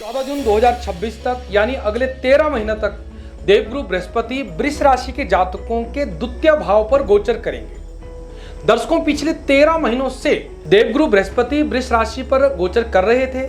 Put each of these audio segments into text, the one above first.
14 जून 2026 तक यानी अगले 13 महीने तक देवगुरु बृहस्पति वृष राशि के जातकों के द्वितीय भाव पर गोचर करेंगे। दर्शकों, पिछले 13 महीनों से देवगुरु बृहस्पति वृष राशि पर गोचर कर रहे थे,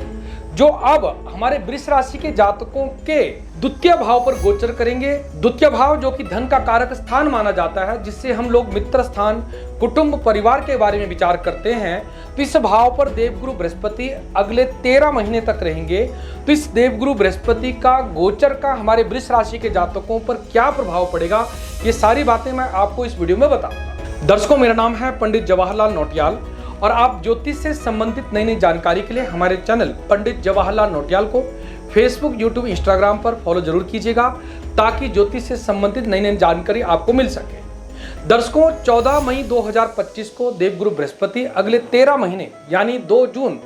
जो अब हमारे वृष राशि के जातकों के द्वितीय भाव पर गोचर करेंगे। द्वितीय भाव जो कि धन का कारक स्थान माना जाता है, जिससे हम लोग मित्र स्थान, कुटुंब, परिवार के बारे में विचार करते हैं। तो इस भाव पर देवगुरु बृहस्पति अगले 13 महीने तक रहेंगे। तो इस देवगुरु बृहस्पति का गोचर का हमारे वृष राशि के जातकों पर क्या प्रभाव पड़ेगा, ये सारी बातें मैं आपको इस वीडियो में बताऊंगा। दर्शकों, मेरा नाम है पंडित जवाहरलाल नौटियाल और आप ज्योतिष से संबंधित नई नई जानकारी के लिए हमारे चैनल पंडित जवाहरलाल नौटियाल को फेसबुक, यूट्यूब, इंस्टाग्राम पर फॉलो जरूर कीजिएगा, ताकि ज्योतिष से संबंधित नई नई जानकारी आपको मिल सके। दर्शकों, 14 मई 2025 को देवगुरु बृहस्पति अगले 13 महीने यानी 2 जून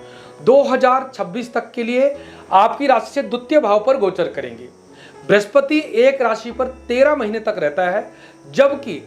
2026 तक के लिए आपकी राशि से द्वितीय भाव पर गोचर करेंगे। बृहस्पति एक राशि पर 13 महीने तक रहता है, जबकि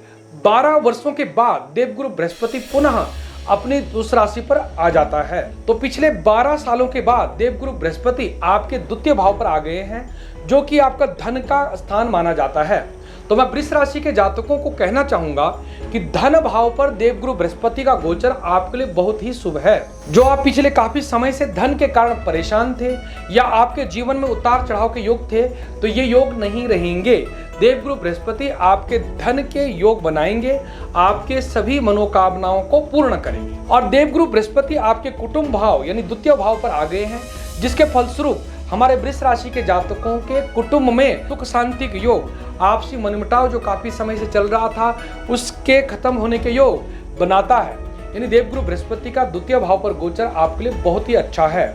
12 वर्षों के बाद देवगुरु बृहस्पति पुनः अपनी उस राशि पर आ जाता है। तो पिछले 12 सालों के बाद देवगुरु बृहस्पति आपके द्वितीय भाव पर आ गए हैं, जो कि आपका धन का स्थान माना जाता है। तो मैं वृष राशि के जातकों को कहना चाहूंगा कि धन भाव पर देवगुरु बृहस्पति का गोचर आपके लिए बहुत ही शुभ है। जो आप पिछले काफी समय से धन के कारण परेशान थे या आपके जीवन में उतार चढ़ाव के योग थे, तो ये योग नहीं रहेंगे। देवगुरु बृहस्पति आपके धन के योग बनाएंगे, आपके सभी मनोकामनाओं को पूर्ण करेंगे। और देवगुरु बृहस्पति आपके कुटुंब भाव यानी द्वितीय भाव पर आ गए हैं, जिसके फलस्वरूप हमारे वृष राशि के जातकों के कुटुंब में सुख शांति के योग, आपसी मनमुटाव जो काफी समय से चल रहा था उसके खत्म होने के योग बनाता है। यानी देवगुरु बृहस्पति का द्वितीय भाव पर गोचर आपके लिए बहुत ही अच्छा है।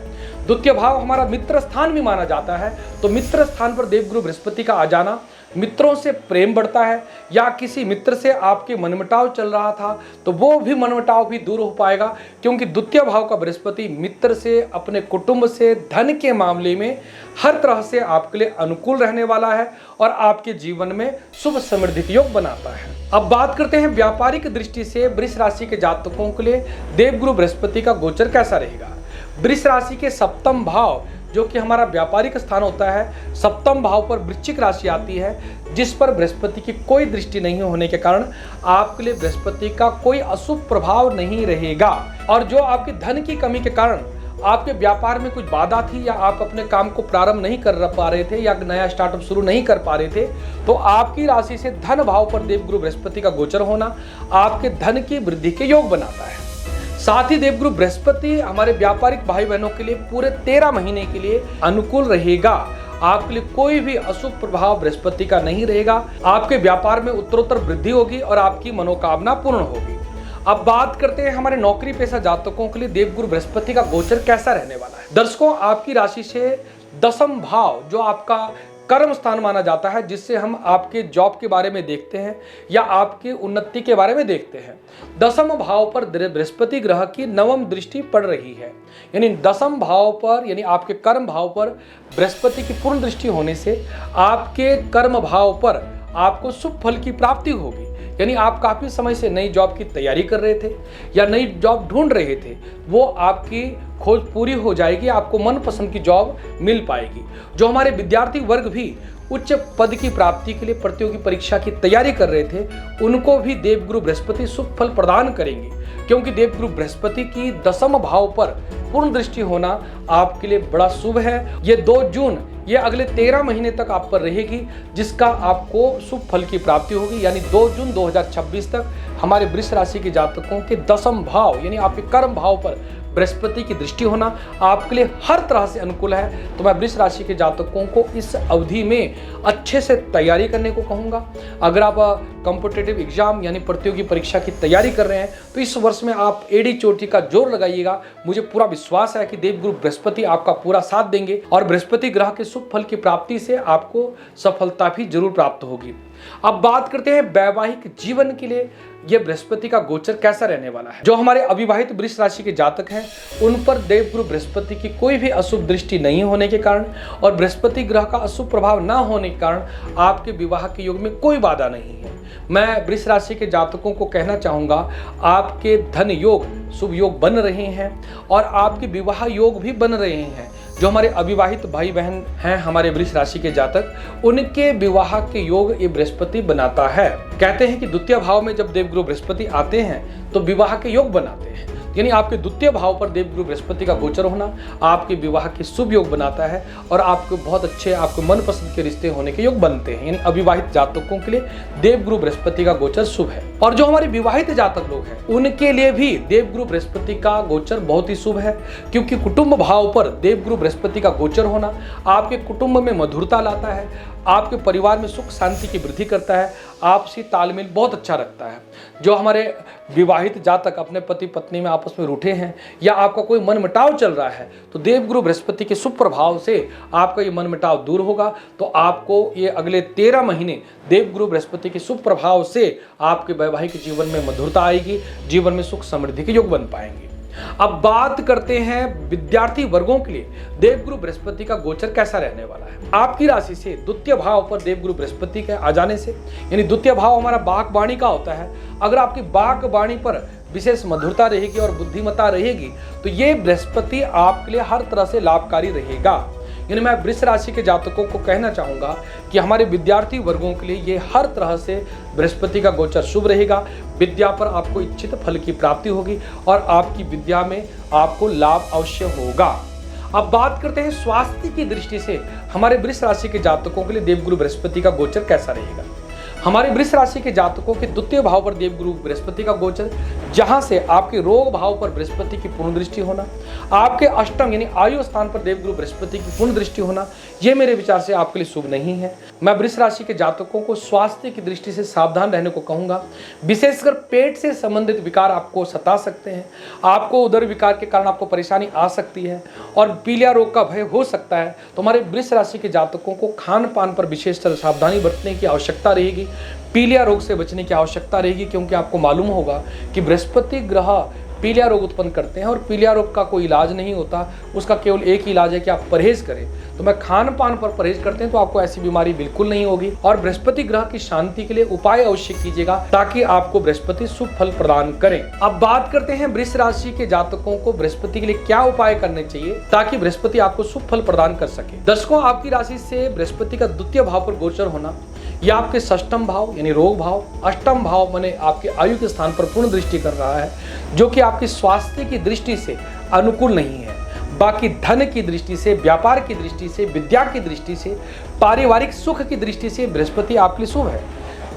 द्वितीय भाव हमारा मित्र स्थान भी माना जाता है, तो मित्र स्थान पर देवगुरु बृहस्पति का आ जाना, मित्रों से प्रेम बढ़ता है, या किसी मित्र से आपके मनमुटाव चल रहा था तो वो भी मनमुटाव भी दूर हो पाएगा, क्योंकि द्वितीय भाव का बृहस्पति मित्र से, अपने कुटुंब से, धन के मामले में हर तरह से आपके लिए अनुकूल रहने वाला है और आपके जीवन में शुभ समृद्धि के योग बनाता है। अब बात करते हैं व्यापारिक दृष्टि से वृष राशि के जातकों के लिए देवगुरु बृहस्पति का गोचर कैसा रहेगा। वृष राशि के सप्तम भाव जो कि हमारा व्यापारिक स्थान होता है, सप्तम भाव पर वृश्चिक राशि आती है, जिस पर बृहस्पति की कोई दृष्टि नहीं होने के कारण आपके लिए बृहस्पति का कोई अशुभ प्रभाव नहीं रहेगा। और जो आपकी धन की कमी के कारण आपके व्यापार में कुछ बाधा थी या आप अपने काम को प्रारंभ नहीं कर पा रहे थे या नया स्टार्टअप शुरू नहीं कर पा रहे थे, तो आपकी राशि से धन भाव पर देवगुरु बृहस्पति का गोचर होना आपके धन की वृद्धि के योग बनाता है। साथ ही देवगुरु बृहस्पति हमारे व्यापारिक भाई बहनों के लिए पूरे 13 महीने के लिए अनुकूल रहेगा। आपके लिए कोई भी अशुभ प्रभाव बृहस्पति का नहीं रहेगा। आपके व्यापार में उत्तरोत्तर वृद्धि होगी और आपकी मनोकामना पूर्ण होगी। अब बात करते हैं हमारे नौकरी पेशा जातकों के लिए देवगुरु बृहस्पति का गोचर कैसा रहने वाला है। दर्शकों, आपकी राशि से दसम भाव जो आपका कर्म स्थान माना जाता है, जिससे हम आपके जॉब के बारे में देखते हैं या आपकी उन्नति के बारे में देखते हैं, दसम भाव पर बृहस्पति ग्रह की नवम दृष्टि पड़ रही है। यानी दसम भाव पर यानी आपके कर्म भाव पर बृहस्पति की पूर्ण दृष्टि होने से आपके कर्म भाव पर आपको शुभ फल की प्राप्ति होगी। यानी आप काफी समय से नई जॉब की तैयारी कर रहे थे या नई जॉब ढूंढ रहे थे, वो आपकी खोज पूरी हो जाएगी, आपको मनपसंद की जॉब मिल पाएगी। जो हमारे विद्यार्थी वर्ग भी उच्च पद की प्राप्ति के लिए प्रतियोगी परीक्षा की तैयारी कर रहे थे, उनको भी देवगुरु बृहस्पति शुभ फल प्रदान करेंगे, क्योंकि देवगुरु बृहस्पति की दसम भाव पर पूर्ण दृष्टि होना आपके लिए बड़ा शुभ है। ये 2 जून ये अगले 13 महीने तक आप पर रहेगी, जिसका आपको शुभ फल की प्राप्ति होगी। यानी 2 जून 2026 तक हमारे वृष राशि के जातकों के दसम भाव यानी आपके कर्म भाव पर बृहस्पति की दृष्टि होना आपके लिए हर तरह से अनुकूल है। तो मैं वृष राशि के जातकों को इस अवधि में अच्छे से तैयारी करने को कहूँगा। अगर आप कॉम्पिटिटिव एग्जाम यानी प्रतियोगी परीक्षा की तैयारी कर रहे हैं, तो इस वर्ष में आप एड़ी चोटी का जोर लगाइएगा। मुझे पूरा विश्वास है कि देवगुरु बृहस्पति आपका पूरा साथ देंगे और बृहस्पति ग्रह के शुभ फल की प्राप्ति से आपको सफलता भी जरूर प्राप्त होगी। अब बात करते हैं वैवाहिक जीवन के लिए ये बृहस्पति का गोचर कैसा रहने वाला है। जो हमारे अविवाहित वृष राशि के जातक हैं, उन पर देवगुरु बृहस्पति की कोई भी अशुभ दृष्टि नहीं होने के कारण और बृहस्पति ग्रह का अशुभ प्रभाव न होने के कारण आपके विवाह के योग में कोई बाधा नहीं है। मैं वृष राशि के जातकों को कहना चाहूँगा, आपके धन योग शुभ योग बन रहे हैं और आपके विवाह योग भी बन रहे हैं। जो हमारे अविवाहित भाई बहन हैं हमारे वृष राशि के जातक, उनके विवाह के योग ये बृहस्पति बनाता है। कहते हैं कि द्वितीय भाव में जब देवगुरु बृहस्पति आते हैं तो विवाह के योग बनाते हैं, यानी आपके द्वितीय भाव पर देवगुरु बृहस्पति का गोचर होना आपके विवाह के शुभ योग बनाता है और आपको बहुत अच्छे आपको मनपसंद के रिश्ते होने के योग बनते हैं। यानी अविवाहित जातकों के लिए देवगुरु बृहस्पति का गोचर शुभ है। और जो हमारे विवाहित जातक लोग हैं उनके लिए भी देवगुरु बृहस्पति का गोचर बहुत ही शुभ है, क्योंकि कुटुंब भाव पर देवगुरु बृहस्पति का गोचर होना आपके कुटुंब में मधुरता लाता है, आपके परिवार में सुख शांति की वृद्धि करता है, आपसी तालमेल बहुत अच्छा रखता है। जो हमारे विवाहित जातक अपने पति पत्नी में आपस में रूठे हैं या आपका कोई मनमुटाव चल रहा है तो देवगुरु बृहस्पति के शुभ प्रभाव से आपका ये मनमुटाव दूर होगा। तो आपको ये अगले 13 महीने देवगुरु बृहस्पति के शुभ प्रभाव से आपके वैवाहिक जीवन में मधुरता आएगी, जीवन में सुख समृद्धि के योग बन पाएंगे। अब बात करते हैं विद्यार्थी वर्गों के लिए देवगुरु बृहस्पति का गोचर कैसा रहने वाला है। आपकी राशि से द्वितीय भाव पर देवगुरु बृहस्पति के आ जाने से, यानी द्वितीय भाव हमारा बागबानी का होता है, अगर आपकी बागबानी पर विशेष मधुरता रहेगी और बुद्धिमत्ता रहेगी तो ये बृहस्पति आपके लिए हर तरह से लाभकारी रहेगा। यानी मैं वृष राशि के जातकों को कहना चाहूंगा कि हमारे विद्यार्थी वर्गों के लिए ये हर तरह से बृहस्पति का गोचर शुभ रहेगा। विद्या पर आपको इच्छित फल की प्राप्ति होगी और आपकी विद्या में आपको लाभ अवश्य होगा। अब बात करते हैं स्वास्थ्य की दृष्टि से हमारे वृष राशि के जातकों के लिए देवगुरु बृहस्पति का गोचर कैसा रहेगा। हमारे वृष राशि के जातकों के द्वितीय भाव पर देवगुरु बृहस्पति का गोचर, जहां से आपके रोग भाव पर बृहस्पति की पूर्ण दृष्टि होना, आपके अष्टम यानी आयु स्थान पर देवगुरु बृहस्पति की पूर्ण दृष्टि होना, ये मेरे विचार से आपके लिए शुभ नहीं है। मैं वृष राशि के जातकों को स्वास्थ्य की दृष्टि से सावधान रहने को कहूंगा। विशेषकर पेट से संबंधित विकार आपको सता सकते हैं, आपको उदर विकार के कारण आपको परेशानी आ सकती है और पीलिया रोग का भय हो सकता है। तो हमारे वृष राशि के जातकों को खान पान पर विशेष सावधानी बरतने की आवश्यकता रहेगी। पीलिया रोग से बचने की आवश्यकता रहेगी, क्योंकि आपको मालूम होगा कि बृहस्पति ग्रह पीलिया रोग उत्पन्न करते हैं और पीलिया रोग का कोई इलाज नहीं होता, उसका केवल एक ही इलाज है कि आप परहेज करें। तो मैं खान पान पर परहेज करते हैं तो आपको ऐसी बीमारी बिल्कुल नहीं होगी। और बृहस्पति ग्रह की शांति के लिए उपाय अवश्य कीजिएगा ताकि आपको बृहस्पति शुभ फल प्रदान करें। अब बात करते हैं वृष राशि के जातकों को बृहस्पति के लिए क्या उपाय करने चाहिए ताकि बृहस्पति आपको शुभ फल प्रदान कर सके। दर्शकों, आपकी राशि से बृहस्पति का द्वितीय भाव पर गोचर होना या आपके षष्ठम भाव यानी रोग भाव, अष्टम भाव माने आपके आयु के स्थान पर पूर्ण दृष्टि कर रहा है, जो कि आपकी स्वास्थ्य की दृष्टि से अनुकूल नहीं है। बाकी धन की दृष्टि से, व्यापार की दृष्टि से, विद्या की दृष्टि से, पारिवारिक सुख की दृष्टि से बृहस्पति आपके लिए शुभ है।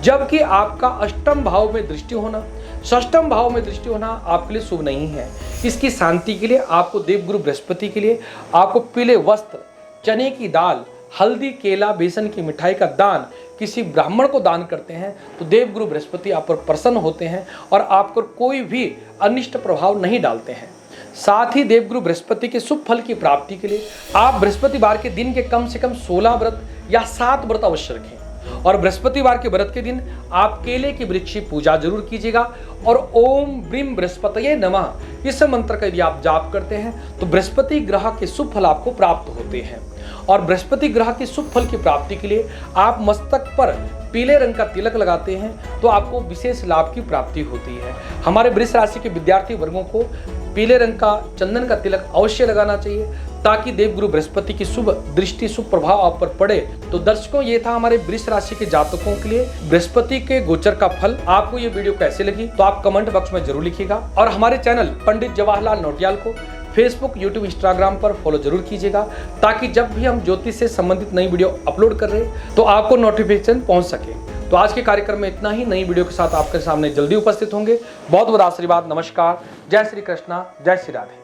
जबकि आपका अष्टम भाव में दृष्टि होना, षष्ठम भाव में दृष्टि होना आपके लिए शुभ नहीं है। इसकी शांति के लिए आपको देवगुरु बृहस्पति के लिए आपको पीले वस्त्र, चने की दाल, हल्दी, केला, बेसन की मिठाई का दान किसी ब्राह्मण को दान करते हैं तो देवगुरु बृहस्पति आप पर प्रसन्न होते हैं और आप पर कोई भी अनिष्ट प्रभाव नहीं डालते हैं। साथ ही देवगुरु बृहस्पति के शुभ फल की प्राप्ति के लिए आप बृहस्पतिवार के दिन के कम से कम 16 व्रत या 7 व्रत अवश्य रखें। और बृहस्पतिवार के व्रत के दिन आप केले की वृक्ष की पूजा जरूर कीजिएगा और ओम ब्रीम बृहस्पतये नमः इस मंत्र का यदि आप जाप करते हैं तो बृहस्पति ग्रह के शुभ फल आपको प्राप्त होते हैं। और बृहस्पति ग्रह के शुभ फल की प्राप्ति के लिए आप मस्तक पर पीले रंग का तिलक लगाते हैं तो आपको विशेष लाभ की प्राप्ति होती है। हमारे वृष राशि के विद्यार्थी वर्गों को पीले रंग का चंदन का तिलक अवश्य लगाना चाहिए ताकि देवगुरु बृहस्पति की शुभ दृष्टि, शुभ प्रभाव आप पर पड़े। तो दर्शकों, ये था हमारे वृष राशि के जातकों के लिए बृहस्पति के गोचर का फल। आपको ये वीडियो कैसे लगी तो आप कमेंट बॉक्स में जरूर लिखिएगा और हमारे चैनल पंडित जवाहरलाल नौटियाल को फेसबुक, यूट्यूब, इंस्टाग्राम पर फॉलो जरूर कीजिएगा ताकि जब भी हम ज्योतिष से संबंधित नई वीडियो अपलोड कर रहे हैं तो आपको नोटिफिकेशन पहुंच सके। तो आज के कार्यक्रम में इतना ही। नई वीडियो के साथ आपके सामने जल्दी उपस्थित होंगे। बहुत बहुत आशीर्वाद। नमस्कार। जय श्री कृष्णा, जय श्री राधे।